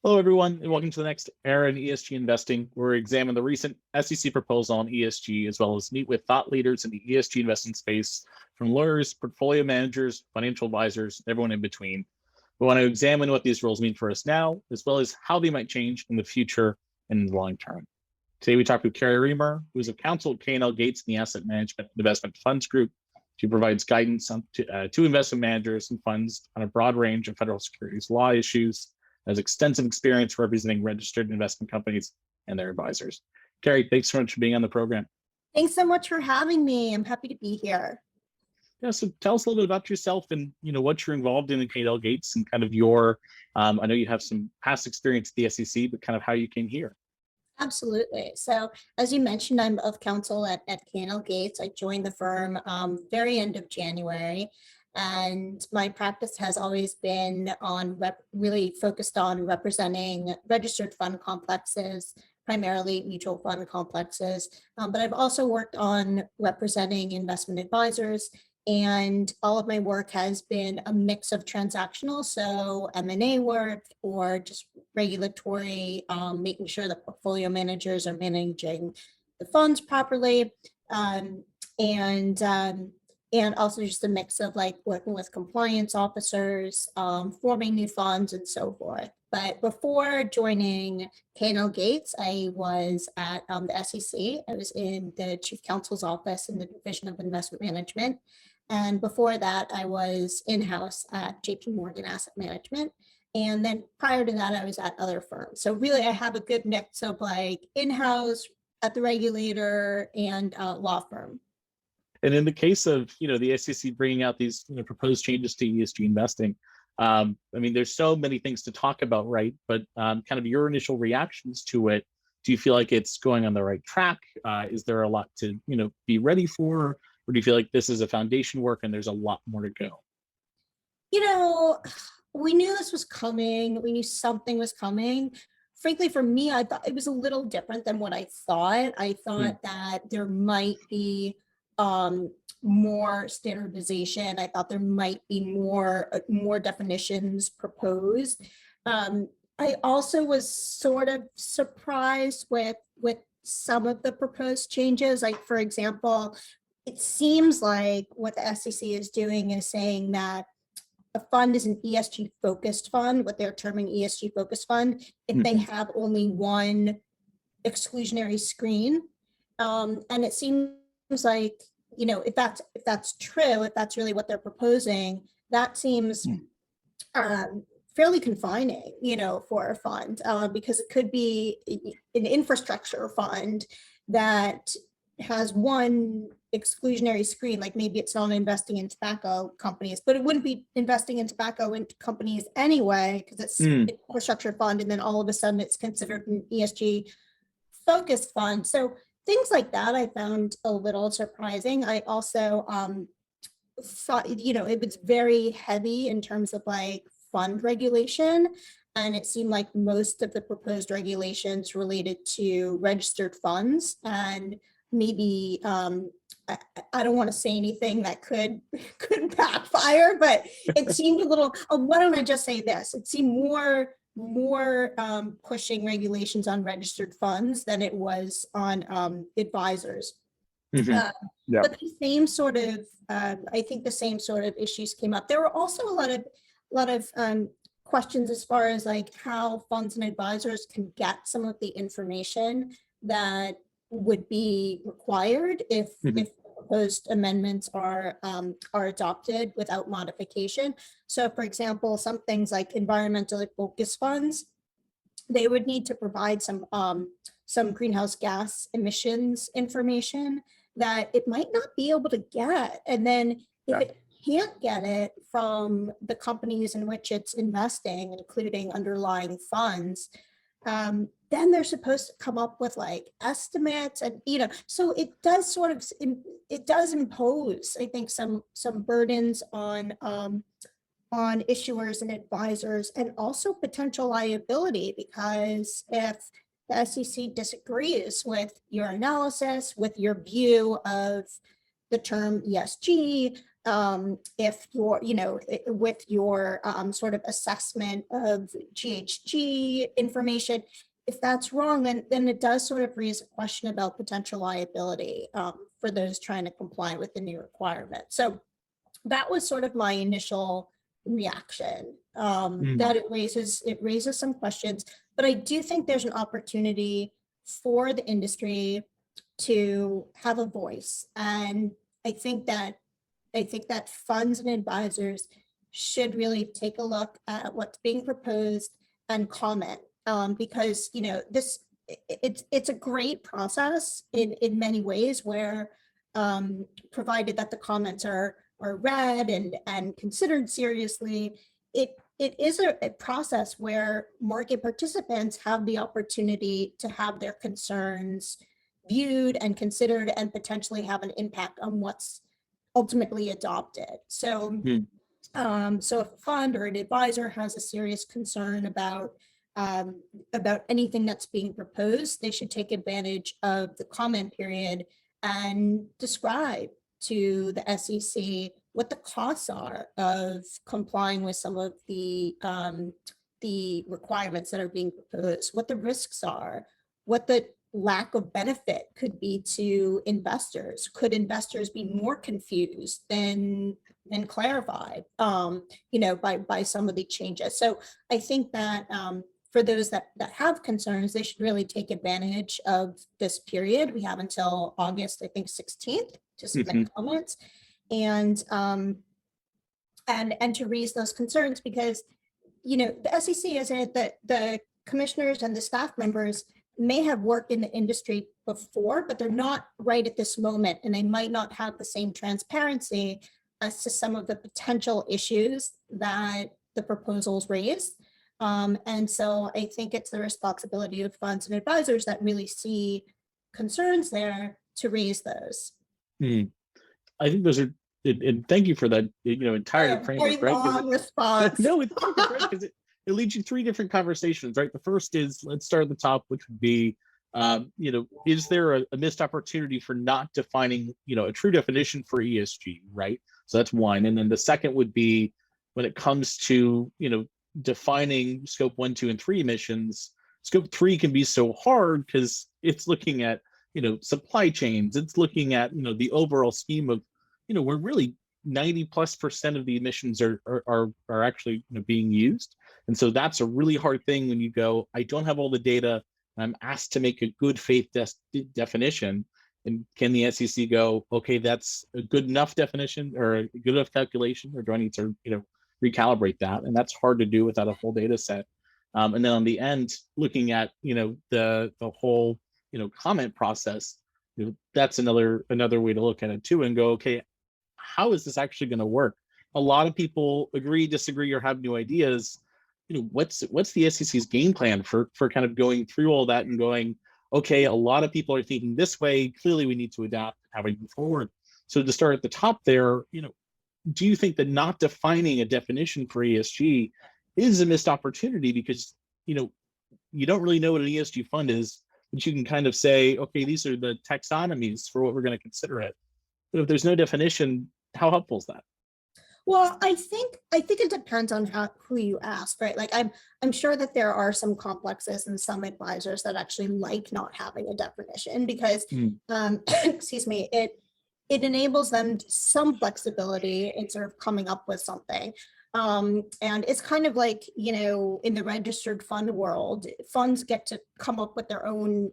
Hello, everyone, and welcome to the next era in ESG investing, where we examine the recent SEC proposal on ESG, as well as meet with thought leaders in the ESG investing space, from lawyers, portfolio managers, financial advisors, and everyone in between. We want to examine what these rules mean for us now, as well as how they might change in the future and in the long term. Today, we talk with Keri Riemer, who is a counsel at K&L Gates in the Asset Management and Investment Funds Group. She provides guidance to investment managers and funds on a broad range of federal securities law issues, has extensive experience representing registered investment companies and their advisors. Keri, thanks so much for being on the program. Thanks so much for having me. I'm happy to be here. Yeah, so tell us a little bit about yourself and what you're involved in K&L Gates and kind of your. I know you have some past experience at the SEC, but kind of how you came here. Absolutely. So as you mentioned, I'm of counsel at K&L Gates. I joined the firm very end of January. And my practice has always been on really focused on representing registered fund complexes, primarily mutual fund complexes. But I've also worked on representing investment advisors, and all of my work has been a mix of transactional, so M&A work or just regulatory, making sure the portfolio managers are managing the funds properly, and also just a mix of like working with compliance officers, forming new funds and so forth. But before joining K&L Gates, I was at the SEC. I was in the Chief Counsel's office in the Division of Investment Management. And before that, I was in-house at JP Morgan Asset Management. And then prior to that, I was at other firms. So really, I have a good mix of like in-house, at the regulator, and law firm. And in the case of the SEC bringing out these proposed changes to ESG investing, I mean, there's so many things to talk about, right? But kind of your initial reactions to it. Do you feel like it's going on the right track? Is there a lot to be ready for, or do you feel like this is a foundation work and there's a lot more to go? We knew this was coming. We knew something was coming. Frankly, for me, I thought it was a little different than what I thought. I thought that there might be more standardization. I thought there might be more definitions proposed. I also was sort of surprised with some of the proposed changes. Like, for example, it seems like what the SEC is doing is saying that a fund is an ESG focused fund, what they're terming ESG focused fund, if they have only one exclusionary screen. And it seems like, if that's true, if that's really what they're proposing, that seems fairly confining, for a fund, because it could be an infrastructure fund that has one exclusionary screen, like maybe it's not investing in tobacco companies, but it wouldn't be investing in tobacco companies anyway, because it's an infrastructure fund, and then all of a sudden it's considered an ESG focused fund. So things like that I found a little surprising. I also thought, it was very heavy in terms of like fund regulation. And it seemed like most of the proposed regulations related to registered funds, and maybe I don't want to say anything that could backfire, but it seemed a little, why don't I just say this? It seemed more pushing regulations on registered funds than it was on advisors. But the same sort of, I think the same sort of issues came up. There were also a lot of questions as far as like how funds and advisors can get some of the information that would be required if proposed amendments are adopted without modification. So, for example, some things like environmentally focused funds, they would need to provide some greenhouse gas emissions information that it might not be able to get. And then if it can't get it from the companies in which it's investing, including underlying funds, then they're supposed to come up with like estimates, and so it does impose, I think, some burdens on issuers and advisors, and also potential liability, because if the SEC disagrees with your analysis, with your view of the term ESG, if you're, with your sort of assessment of GHG information, if that's wrong, then it does sort of raise a question about potential liability for those trying to comply with the new requirement. So that was sort of my initial reaction, that it raises some questions, but I do think there's an opportunity for the industry to have a voice. And I think that funds and advisors should really take a look at what's being proposed and comment, because it's a great process in many ways, where provided that the comments are read and considered seriously, it is a process where market participants have the opportunity to have their concerns viewed and considered and potentially have an impact on what's ultimately adopted. So, so if a fund or an advisor has a serious concern about anything that's being proposed, they should take advantage of the comment period and describe to the SEC what the costs are of complying with some of the requirements that are being proposed, what the risks are, what the lack of benefit could be to investors. Could investors be more confused than clarified, by some of the changes? So I think that for those that have concerns, they should really take advantage of this period. We have until August, I think, 16th to submit comments and to raise those concerns, because the SEC is it that the commissioners and the staff members may have worked in the industry before, but they're not right at this moment, and they might not have the same transparency as to some of the potential issues that the proposals raise. And so I think it's the responsibility of funds and advisors that really see concerns there to raise those. I think those are, and thank you for that, entire framework, right? Long response. No, it's perfect, right? Because it leads you three different conversations, right? The first is, let's start at the top, which would be, is there a missed opportunity for not defining, a true definition for ESG, right? So that's one. And then the second would be, when it comes to, defining scope 1, 2, and 3 emissions, scope 3 can be so hard because it's looking at, supply chains. It's looking at, the overall scheme of, we're really 90+% of the emissions are actually being used. And so that's a really hard thing when you go, I don't have all the data, and I'm asked to make a good faith definition. And can the SEC go, okay, that's a good enough definition or a good enough calculation, or do I need to, recalibrate that? And that's hard to do without a full data set. And then on the end, looking at, the whole, comment process, that's another way to look at it too, and go, okay, how is this actually going to work? A lot of people agree, disagree, or have new ideas. What's the SEC's game plan for kind of going through all that and going, okay, a lot of people are thinking this way. Clearly, we need to adapt how we move forward. So to start at the top there, do you think that not defining a definition for ESG is a missed opportunity? Because you don't really know what an ESG fund is, but you can kind of say, okay, these are the taxonomies for what we're going to consider it. But if there's no definition, how helpful is that? Well, I think it depends on who you ask, right? Like I'm sure that there are some complexes and some advisors that actually like not having a definition, because excuse me, it enables them some flexibility in sort of coming up with something. And it's kind of like, in the registered fund world, funds get to come up with their own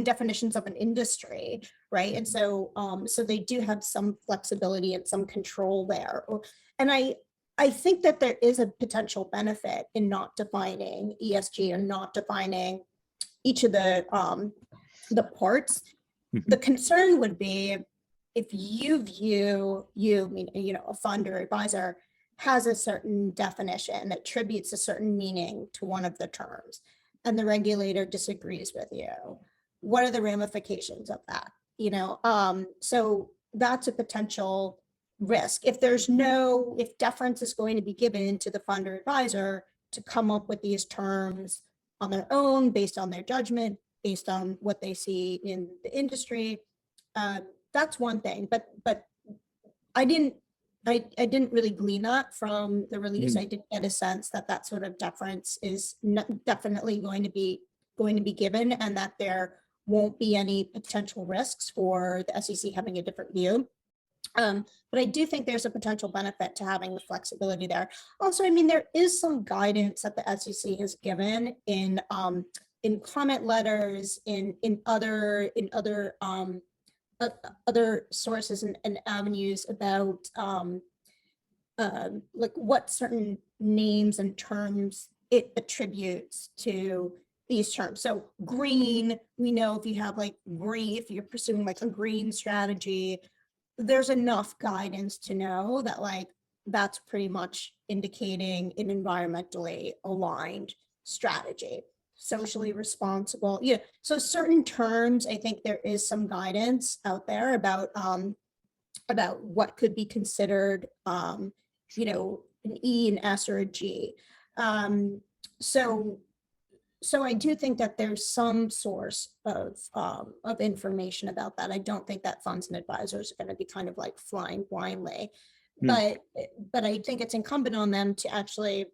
definitions of an industry, right? And so so they do have some flexibility and some control there. And I think that there is a potential benefit in not defining ESG and not defining each of the parts. The concern would be if a fund or advisor has a certain definition that attributes a certain meaning to one of the terms, and the regulator disagrees with you. What are the ramifications of that? So that's a potential risk. If deference is going to be given to the fund or advisor to come up with these terms on their own, based on their judgment, based on what they see in the industry, that's one thing. But I didn't really glean that from the release. Mm. I did get a sense that that sort of deference is definitely going to be given, and that there won't be any potential risks for the SEC having a different view. But I do think there's a potential benefit to having the flexibility there. Also, I mean, there is some guidance that the SEC has given in comment letters, in other other sources and avenues about like what certain names and terms it attributes to these terms. So green, we know if you have like green, if you're pursuing like a green strategy, there's enough guidance to know that like that's pretty much indicating an environmentally aligned strategy, socially responsible. Yeah. So certain terms, I think there is some guidance out there about what could be considered, you know, an E, an S, or a G. So I do think that there's some source of information about that. I don't think that funds and advisors are going to be kind of like flying blindly, but I think it's incumbent on them to actually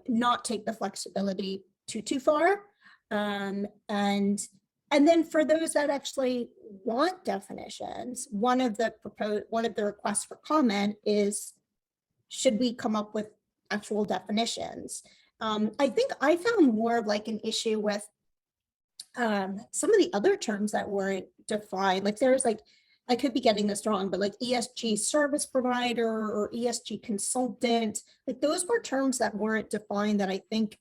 not take the flexibility too far, and then for those that actually want definitions, one of the requests for comment is, should we come up with actual definitions? I think I found more of like an issue with some of the other terms that weren't defined. Like there's like, I could be getting this wrong, but like ESG service provider or ESG consultant, like those were terms that weren't defined that I think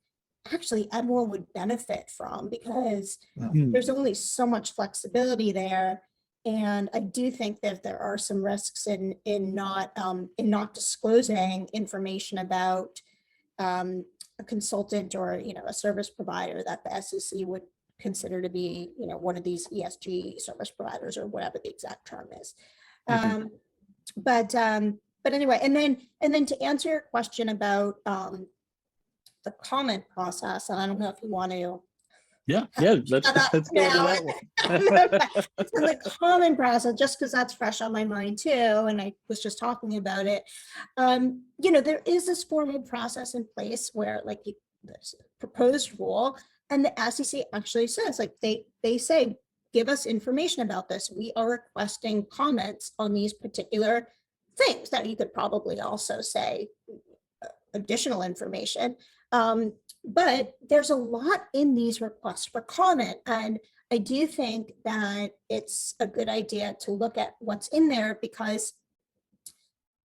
actually everyone would benefit from, because there's only so much flexibility there. And I do think that there are some risks in not disclosing information about a consultant or, you know, a service provider that the SEC would consider to be, you know, one of these ESG service providers or whatever the exact term is. But anyway, and then to answer your question about the comment process, and I don't know if you want to. Yeah, let's go to that one. So the comment process, just because that's fresh on my mind too, and I was just talking about it. You know, there is this formal process in place where, like, this proposed rule, and the SEC actually says, like, they say, give us information about this. We are requesting comments on these particular things. That you could probably also say additional information. But there's a lot in these requests for comment. And I do think that it's a good idea to look at what's in there, because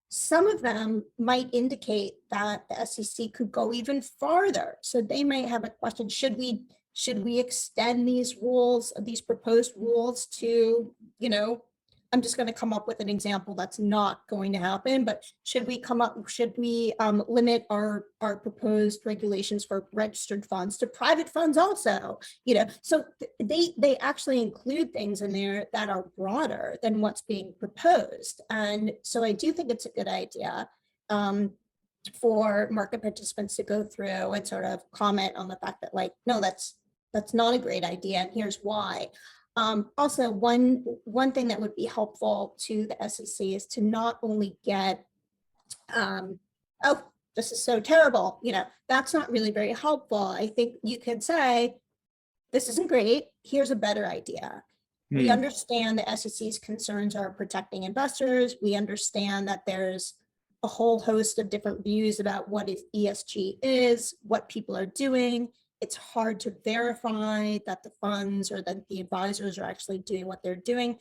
some of them might indicate that the SEC could go even farther. So they might have a question, should we extend these rules, these proposed rules to, you know, I'm just going to come up with an example that's not going to happen, but should we limit our proposed regulations for registered funds to private funds also? You know, so they actually include things in there that are broader than what's being proposed. And so I do think it's a good idea for market participants to go through and sort of comment on the fact that, like, no, that's not a great idea, and here's why. Also, one thing that would be helpful to the SEC is to not only get, oh, this is so terrible, you know, that's not really very helpful. I think you could say, this isn't great, here's a better idea. We understand the SEC's concerns are protecting investors. We understand that there's a whole host of different views about what ESG is, what people are doing. It's hard to verify that the funds or that the advisors are actually doing what they're doing.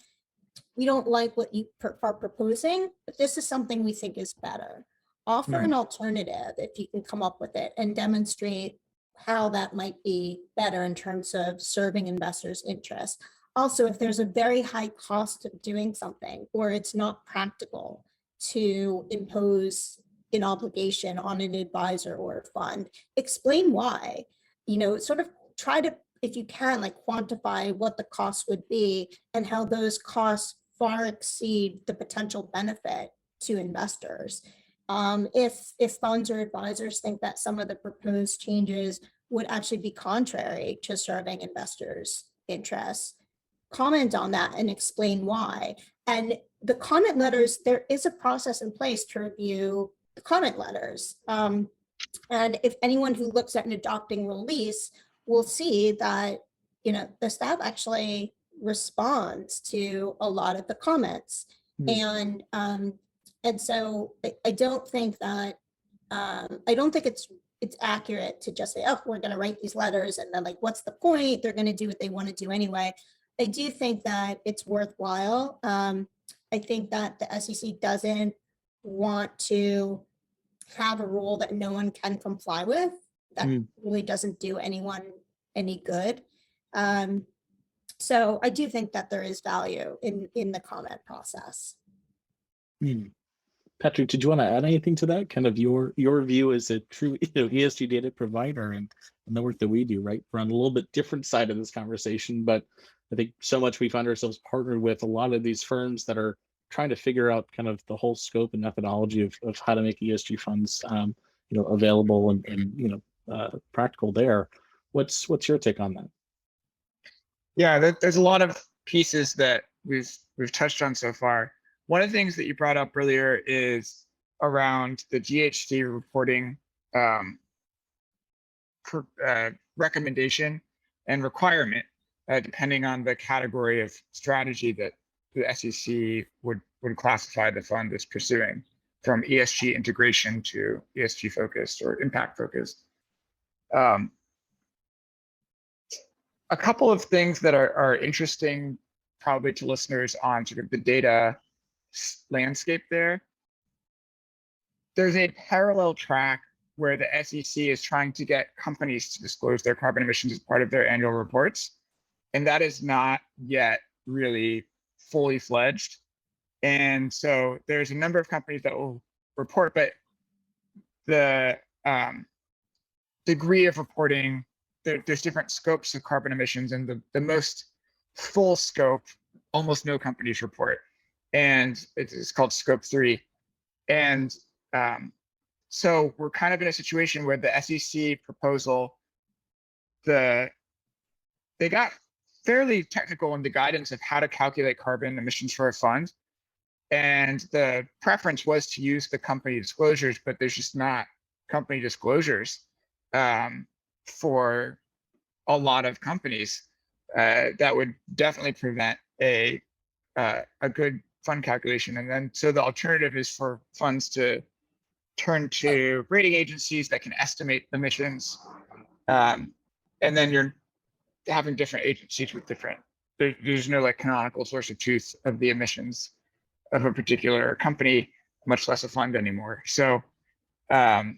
We don't like what you are proposing, but this is something we think is better. Offer an alternative if you can come up with it, and demonstrate how that might be better in terms of serving investors' interests. Also, if there's a very high cost of doing something, or it's not practical to impose an obligation on an advisor or a fund, explain why. You know, sort of try to, if you can, like, quantify what the costs would be and how those costs far exceed the potential benefit to investors. If funds or advisors think that some of the proposed changes would actually be contrary to serving investors' interests, comment on that and explain why. And the comment letters, there is a process in place to review the comment letters. And if anyone who looks at an adopting release will see that, the staff actually responds to a lot of the comments. Mm. And so I don't think that, I don't think it's accurate to just say, oh, we're going to write these letters and then, like, what's the point? They're going to do what they want to do anyway. I do think that it's worthwhile. I think that the SEC doesn't want to have a rule that no one can comply with. That really doesn't do anyone any good. So I do think that there is value in the comment process. Patrick, did you want to add anything to that? Kind of your view as a true ESG data provider and the work that we do, right? We're on a little bit different side of this conversation, but I think so much we find ourselves partnered with a lot of these firms that are trying to figure out kind of the whole scope and methodology of how to make ESG funds, available and practical there. What's your take on that? Yeah, there's a lot of pieces that we've touched on so far. One of the things that you brought up earlier is around the GHG reporting recommendation and requirement, depending on the category of strategy that the SEC would classify the fund as pursuing, from ESG integration to ESG focused or impact focused. A couple of things that are interesting probably to listeners on sort of the data landscape there. There's a parallel track where the SEC is trying to get companies to disclose their carbon emissions as part of their annual reports. And that is not yet really fully fledged. And so there's a number of companies that will report, but the degree of reporting, there's different scopes of carbon emissions, and the most full scope, almost no companies report. And it's called scope 3. And so we're kind of in a situation where the SEC proposal, they got fairly technical in the guidance of how to calculate carbon emissions for a fund. And the preference was to use the company disclosures, but there's just not company disclosures for a lot of companies. That would definitely prevent a good fund calculation. And then so the alternative is for funds to turn to rating agencies that can estimate emissions. And then you're having different agencies with different, there's no like canonical source of truth of the emissions of a particular company, much less a fund anymore. So I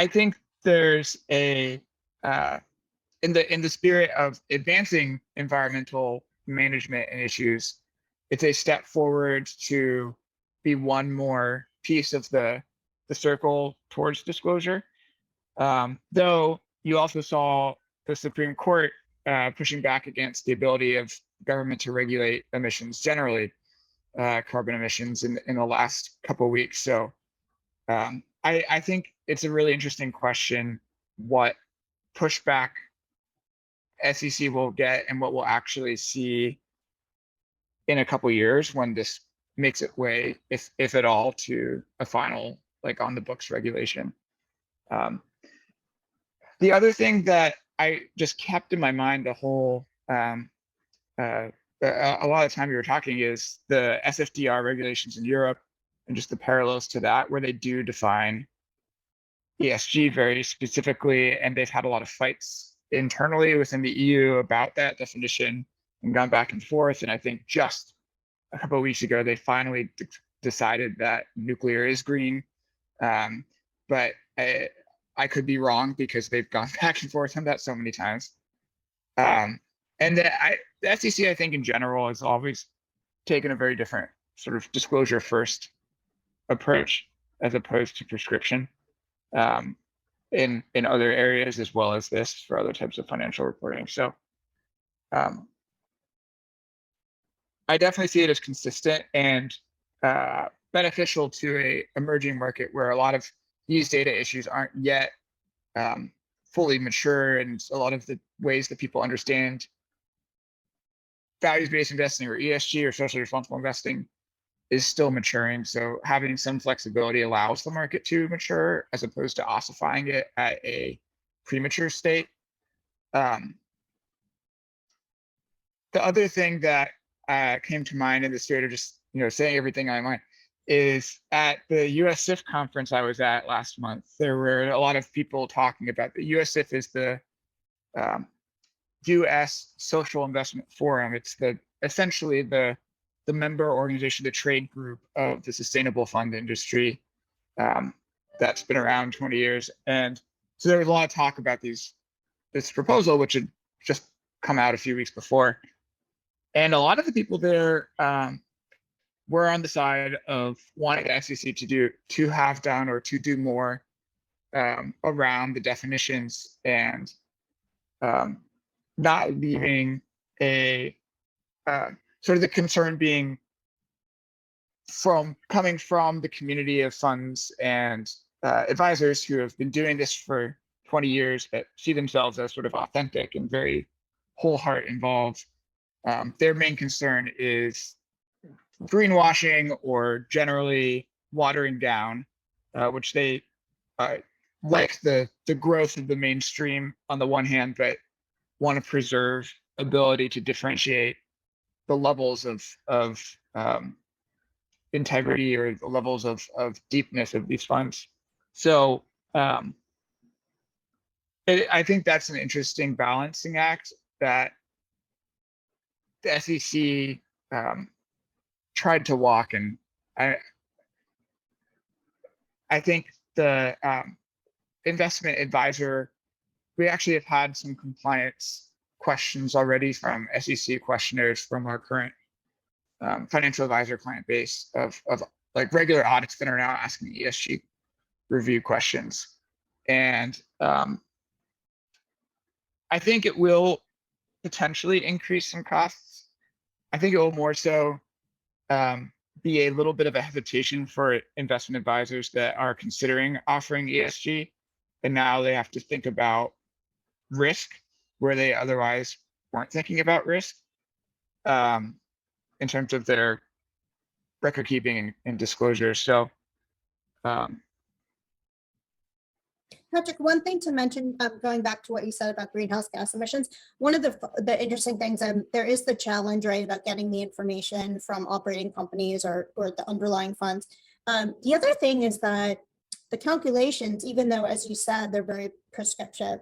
think there's a in the spirit of advancing environmental management and issues, it's a step forward to be one more piece of the circle towards disclosure. Though you also saw the Supreme Court pushing back against the ability of government to regulate emissions generally, carbon emissions in the last couple of weeks. So I think it's a really interesting question what pushback SEC will get and what we'll actually see in a couple of years when this makes its way, if at all, to a final like on the books regulation. The other thing that I just kept in my mind the whole a lot of time we were talking is the SFDR regulations in Europe and just the parallels to that, where they do define ESG very specifically, and they've had a lot of fights internally within the EU about that definition and gone back and forth. And I think just a couple of weeks ago, they finally decided that nuclear is green. But I could be wrong because they've gone back and forth on that so many times. And the SEC, I think in general, has always taken a very different sort of disclosure first approach as opposed to prescription in other areas, as well as this for other types of financial reporting. So I definitely see it as consistent and beneficial to a emerging market where a lot of these data issues aren't yet fully mature, and a lot of the ways that people understand values-based investing or ESG or socially responsible investing is still maturing. So having some flexibility allows the market to mature as opposed to ossifying it at a premature state. The other thing that came to mind in the spirit of just saying everything on my mind is at the USIF conference I was at last month. There were a lot of people talking about the USIF is the U.S. Social Investment Forum. It's essentially the member organization, the trade group of the sustainable fund industry that's been around 20 years. And so there was a lot of talk about this proposal, which had just come out a few weeks before. And a lot of the people there were on the side of wanting the SEC to have done or to do more around the definitions and not leaving a sort of the concern being coming from the community of funds and advisors who have been doing this for 20 years that see themselves as sort of authentic and very whole heart involved. Their main concern is greenwashing or generally watering down, which they like the growth of the mainstream on the one hand, but want to preserve ability to differentiate the levels of integrity or the levels of deepness of these funds. So I think that's an interesting balancing act that the SEC tried to walk, and I think the investment advisor, we actually have had some compliance questions already from SEC questionnaires from our current financial advisor client base of like regular audits that are now asking ESG review questions. And I think it will potentially increase some costs. I think it will more so be a little bit of a hesitation for investment advisors that are considering offering ESG. And now they have to think about risk where they otherwise weren't thinking about risk in terms of their record keeping and disclosure. So Patrick, one thing to mention, going back to what you said about greenhouse gas emissions, one of the interesting things, there is the challenge, right, about getting the information from operating companies or the underlying funds. The other thing is that the calculations, even though, as you said, they're very prescriptive,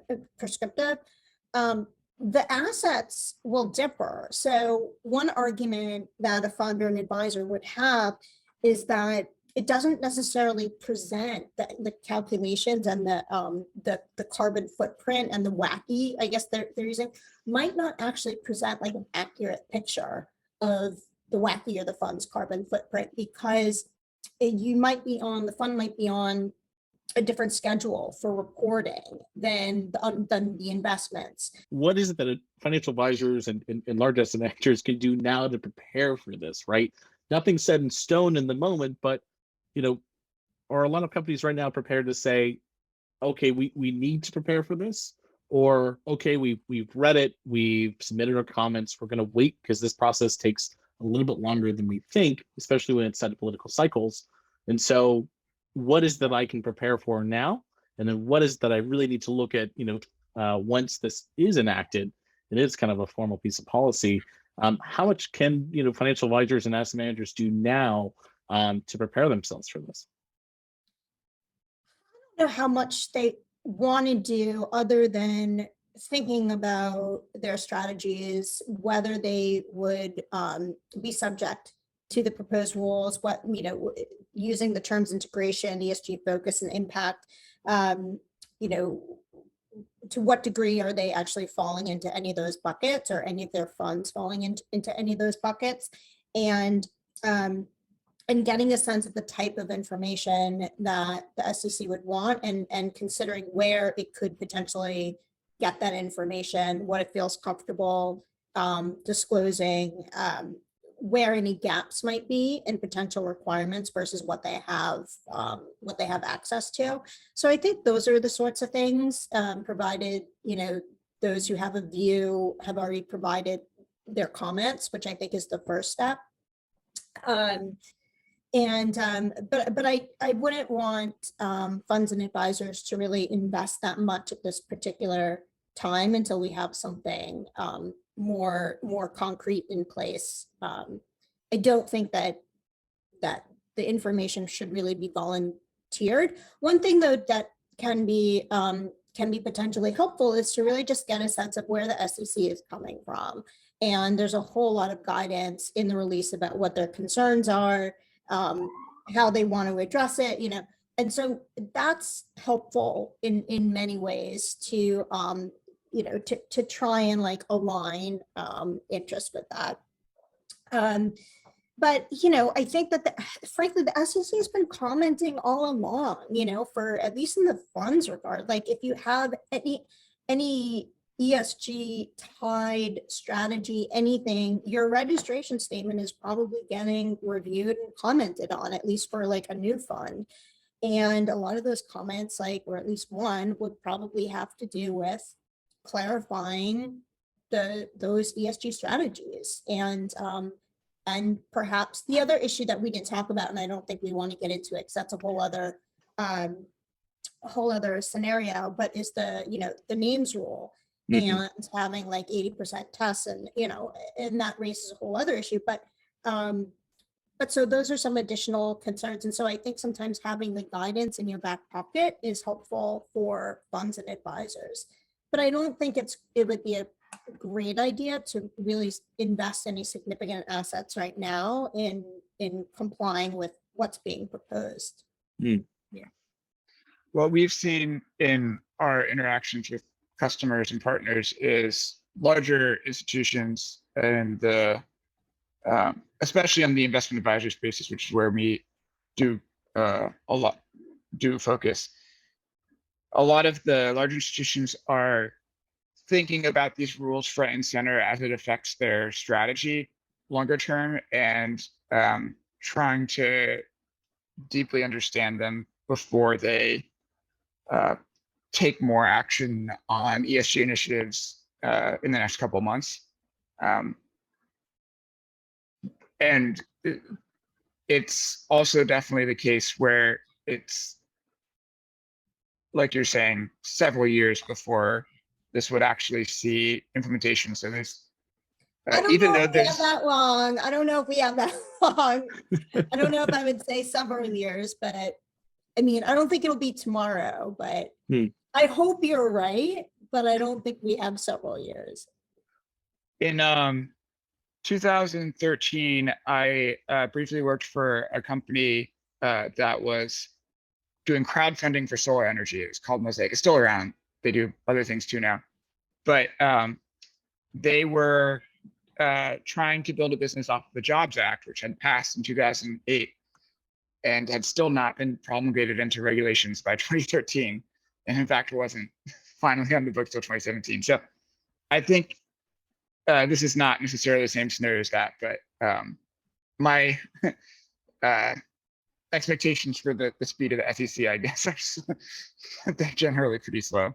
the assets will differ. So one argument that a fund or an advisor would have is that it doesn't necessarily present the calculations and the carbon footprint and the WACI, I guess they're using, might not actually present like an accurate picture of the WACI or the fund's carbon footprint, because the fund might be on a different schedule for reporting than the investments. What is it that financial advisors and large asset managers can do now to prepare for this, right? Nothing's set in stone in the moment, but are a lot of companies right now prepared to say, okay, we need to prepare for this? Or, okay, we've read it, we've submitted our comments, we're going to wait because this process takes a little bit longer than we think, especially when it's set to political cycles. And so what is that I can prepare for now? And then what is that I really need to look at, once this is enacted, it is kind of a formal piece of policy. How much can, financial advisors and asset managers do now to prepare themselves for this? I don't know how much they want to do other than thinking about their strategies, whether they would be subject to the proposed rules, using the terms integration, ESG focus and impact, to what degree are they actually falling into any of those buckets, or any of their funds falling into any of those buckets, and getting a sense of the type of information that the SEC would want, and considering where it could potentially get that information, what it feels comfortable disclosing, where any gaps might be in potential requirements versus what they have access to. So I think those are the sorts of things, provided those who have a view have already provided their comments, which I think is the first step. But I wouldn't want funds and advisors to really invest that much at this particular time until we have something more concrete in place. I don't think that the information should really be volunteered. One thing though that can be potentially helpful is to really just get a sense of where the SEC is coming from. And there's a whole lot of guidance in the release about what their concerns are, how they want to address it, and so that's helpful in many ways to to try and like align interest with that. But I think that frankly the SEC has been commenting all along, for at least in the funds regard. Like if you have any ESG tied strategy, anything, your registration statement is probably getting reviewed and commented on, at least for like a new fund. And a lot of those comments, or at least one, would probably have to do with clarifying those ESG strategies. And perhaps the other issue that we didn't talk about, and I don't think we want to get into it, because that's a whole other scenario, but is the names rule. And having like 80% tests, and and that raises a whole other issue. But so those are some additional concerns. And so I think sometimes having the guidance in your back pocket is helpful for funds and advisors. But I don't think it would be a great idea to really invest any significant assets right now in complying with what's being proposed. Yeah. What we've seen in our interactions with customers and partners is larger institutions and especially on the investment advisory spaces, which is where we do focus. A lot of the large institutions are thinking about these rules front and center as it affects their strategy longer term, and trying to deeply understand them before they take more action on ESG initiatives in the next couple of months. And it's also definitely the case where it's, like you're saying, several years before this would actually see implementation. So there's, even though there's that long, I don't know if we have that long. I don't know if I would say several years, but I mean, I don't think it'll be tomorrow, but I hope you're right, but I don't think we have several years. In 2013, I briefly worked for a company that was doing crowdfunding for solar energy. It was called Mosaic. It's still around. They do other things too now. But they were trying to build a business off of the Jobs Act, which had passed in 2008 and had still not been promulgated into regulations by 2013. And in fact, it wasn't finally on the books till 2017. So I think this is not necessarily the same scenario as that, but my expectations for the speed of the SEC, I guess, are they're generally pretty slow.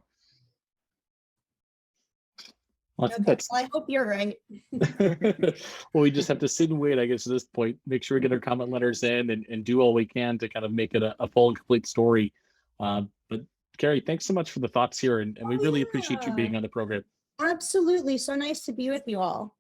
Well, I hope you're right. Well, we just have to sit and wait, I guess, at this point, make sure we get our comment letters in and do all we can to kind of make it a full and complete story. But Keri, thanks so much for the thoughts here, and we really appreciate you being on the program. Absolutely. So nice to be with you all.